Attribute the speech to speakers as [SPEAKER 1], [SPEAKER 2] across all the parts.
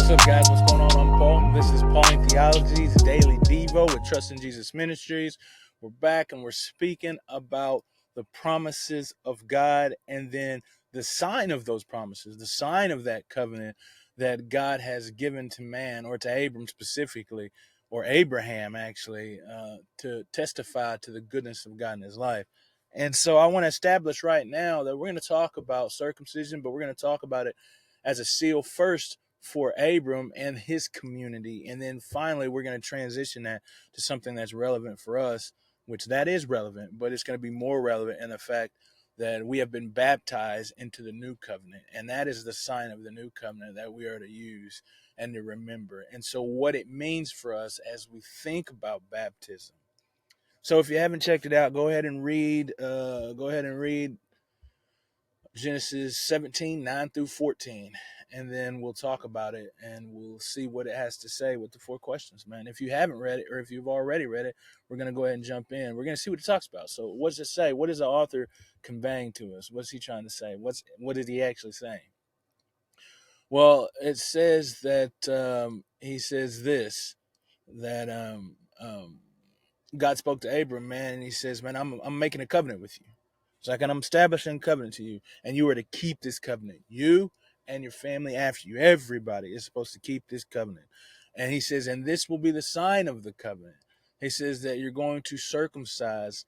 [SPEAKER 1] What's up, guys? What's going on? I'm Paul. This is Pauline Theology's Daily Devo with Trust in Jesus Ministries. We're back and we're speaking about the promises of God and then the sign of those promises, the sign of that covenant that God has given to man, or to Abram specifically, or Abraham actually, to testify to the goodness of God in his life. And so I want to establish right now that we're going to talk about circumcision, but we're going to talk about it as a seal first for Abram and his community. And then finally, we're going to transition that to something that's relevant for us, which that is relevant, but it's going to be more relevant in the fact that we have been baptized into the new covenant. And that is the sign of the new covenant that we are to use and to remember. And so what it means for us as we think about baptism. So if you haven't checked it out, go ahead and read Genesis 17, 9 through 14, and then we'll talk about it and we'll see what it has to say with the 4 questions, man. If you haven't read it, or if you've already read it, we're going to go ahead and jump in. We're going to see what it talks about. So what does it say? What is the author conveying to us? What's he trying to say? What is he actually saying? Well, it says that he says this, that God spoke to Abram, man, and he says, man, I'm making a covenant with you. It's like, and I'm establishing a covenant to you, and you are to keep this covenant. You and your family after you, everybody is supposed to keep this covenant. And he says, and this will be the sign of the covenant. He says that you're going to circumcise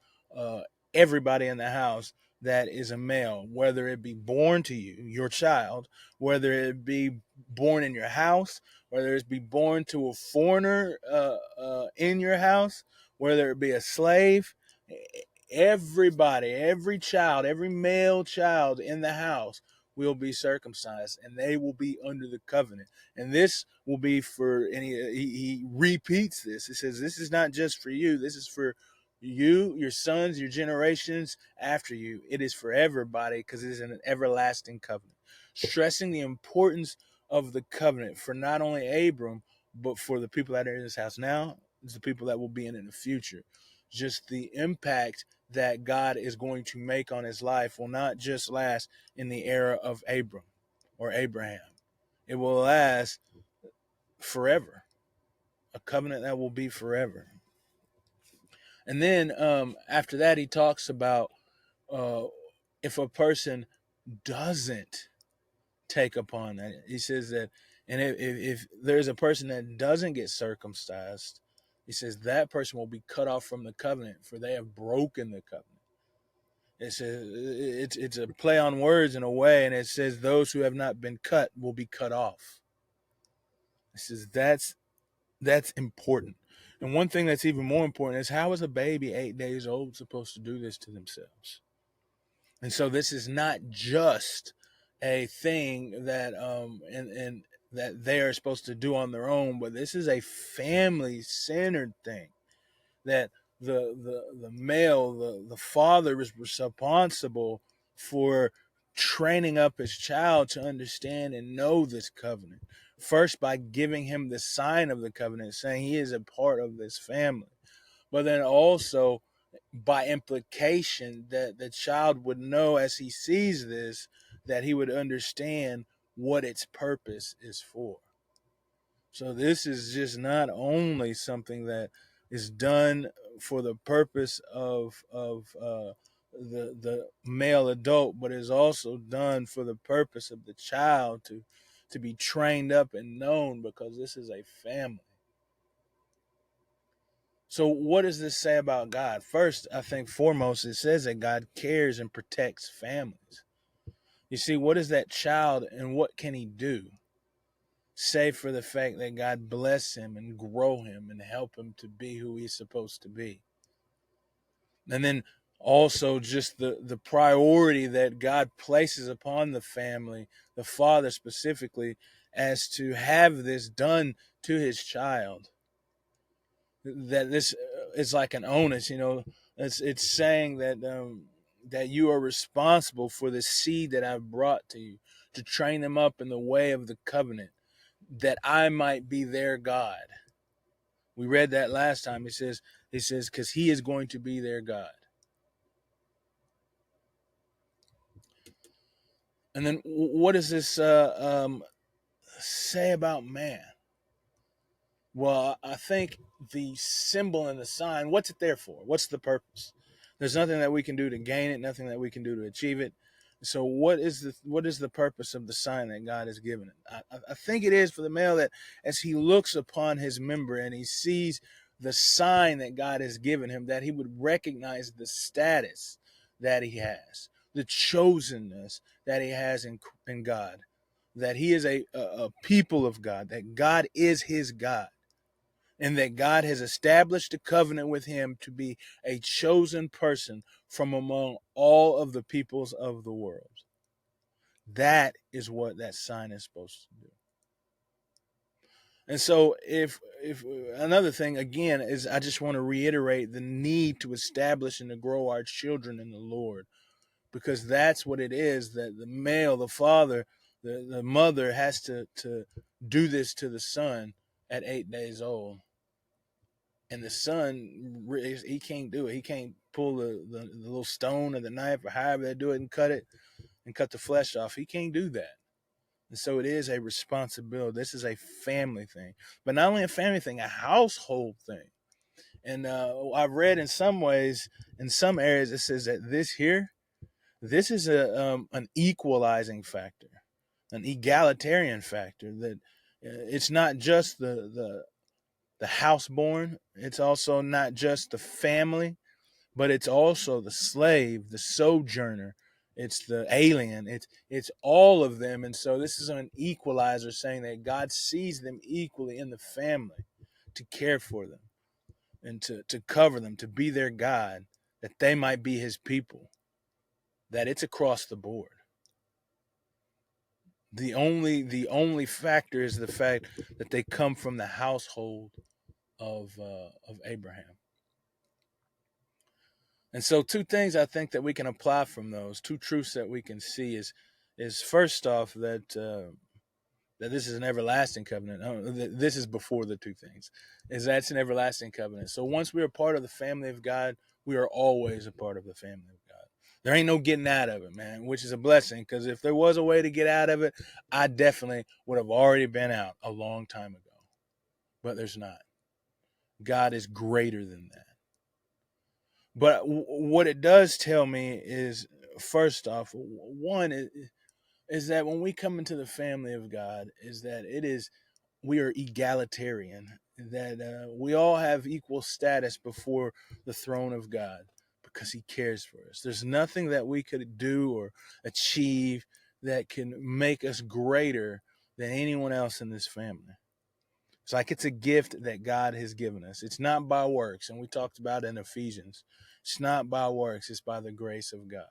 [SPEAKER 1] everybody in the house that is a male, whether it be born to you, your child, whether it be born in your house, whether it be born to a foreigner in your house, whether it be a slave. Everybody, every child, every male child in the house will be circumcised, and they will be under the covenant. And this will be for, and he repeats this. He says, this is not just for you. This is for you, your sons, your generations after you. It is for everybody, because it is an everlasting covenant. Stressing the importance of the covenant for not only Abram, but for the people that are in his house now, it's the people that will be in the future. Just the impact that God is going to make on his life will not just last in the era of Abram or Abraham. It will last forever. A covenant that will be forever. And then after that, he talks about if a person doesn't take upon that. He says that, and if there's a person that doesn't get circumcised, he says that person will be cut off from the covenant, for they have broken the covenant. It's a play on words in a way, and it says those who have not been cut will be cut off. It says that's important. And one thing that's even more important is, how is a baby 8 days old supposed to do this to themselves? And so this is not just a thing that and that they are supposed to do on their own, but this is a family-centered thing, that the male, the father is responsible for training up his child to understand and know this covenant. First, by giving him the sign of the covenant, saying he is a part of this family. But then also, by implication, that the child would know as he sees this, that he would understand what its purpose is for. So this is just not only something that is done for the purpose of the male adult, but is also done for the purpose of the child to be trained up and known, because this is a family. So what does this say about God? First, I think foremost, it says that God cares and protects families. You see, what is that child and what can he do? Save for the fact that God bless him and grow him and help him to be who he's supposed to be. And then also just the priority that God places upon the family, the father specifically, as to have this done to his child. That this is like an onus, it's saying that that you are responsible for the seed that I've brought to you, to train them up in the way of the covenant, that I might be their God. We read that last time. He says, because he is going to be their God. And then what does this say about man? Well, I think the symbol and the sign, what's it there for? What's the purpose? There's nothing that we can do to gain it, nothing that we can do to achieve it. So what is the purpose of the sign that God has given it? I think it is for the male that as he looks upon his member and he sees the sign that God has given him, that he would recognize the status that he has, the chosenness that he has in God, that he is a people of God, that God is his God, and that God has established a covenant with him to be a chosen person from among all of the peoples of the world. That is what that sign is supposed to do. And so if another thing again is, I just want to reiterate the need to establish and to grow our children in the Lord, because that's what it is, that the male, the father, the mother has to do this to the son at 8 days old. And the son, he can't do it. He can't pull the little stone or the knife or however they do it and cut the flesh off. He can't do that. And so it is a responsibility. This is a family thing, but not only a family thing, a household thing. And I've read in some ways, in some areas, it says that this is an equalizing factor, an egalitarian factor. That it's not just the houseborn. It's also not just the family, but it's also the slave, the sojourner, it's the alien, it's all of them. And so this is an equalizer, saying that God sees them equally in the family, to care for them and to cover them, to be their God, that they might be his people, that it's across the board. The only factor is the fact that they come from the household of Abraham. And so two things I think that we can apply from those, two truths that we can see is first off that this is an everlasting covenant. This is before the two things, is that's an everlasting covenant. So once we are part of the family of God, we are always a part of the family of God. There ain't no getting out of it, man, which is a blessing, because if there was a way to get out of it, I definitely would have already been out a long time ago. But there's not. God is greater than that. But what it does tell me is, first off, one is that when we come into the family of God, is that we are egalitarian, that we all have equal status before the throne of God, because he cares for us. There's nothing that we could do or achieve that can make us greater than anyone else in this family. It's like it's a gift that God has given us. It's not by works, and we talked about it in Ephesians. It's not by works, it's by the grace of God.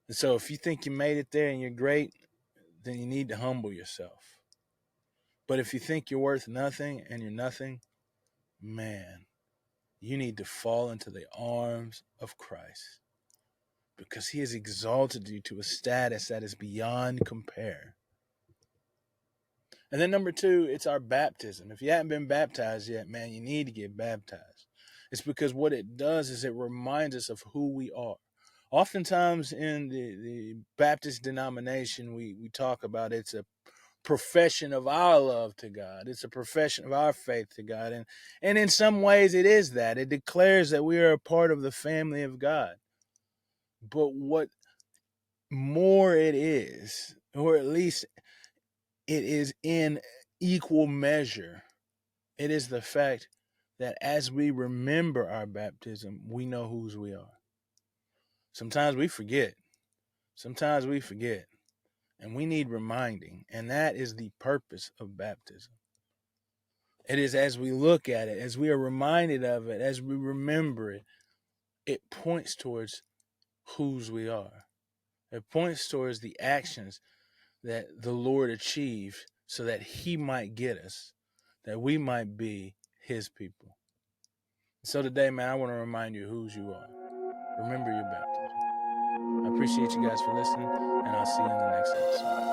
[SPEAKER 1] And so if you think you made it there and you're great, then you need to humble yourself. But if you think you're worth nothing and you're nothing, man, you need to fall into the arms of Christ, because he has exalted you to a status that is beyond compare. And then number two, it's our baptism. If you haven't been baptized yet, man, you need to get baptized. It's because what it does is it reminds us of who we are. Oftentimes in the Baptist denomination, we talk about it's a profession of our love to God. It's a profession of our faith to God. And in some ways it is that. It declares that we are a part of the family of God. But what more it is, or at least it is in equal measure, it is the fact that as we remember our baptism, we know whose we are. Sometimes we forget. And we need reminding. And that is the purpose of baptism. It is as we look at it, as we are reminded of it, as we remember it, it points towards whose we are. It points towards the actions that the Lord achieved so that he might get us, that we might be his people. So today, man, I want to remind you whose you are. Remember your baptism. I appreciate you guys for listening, and I'll see you in the next episode.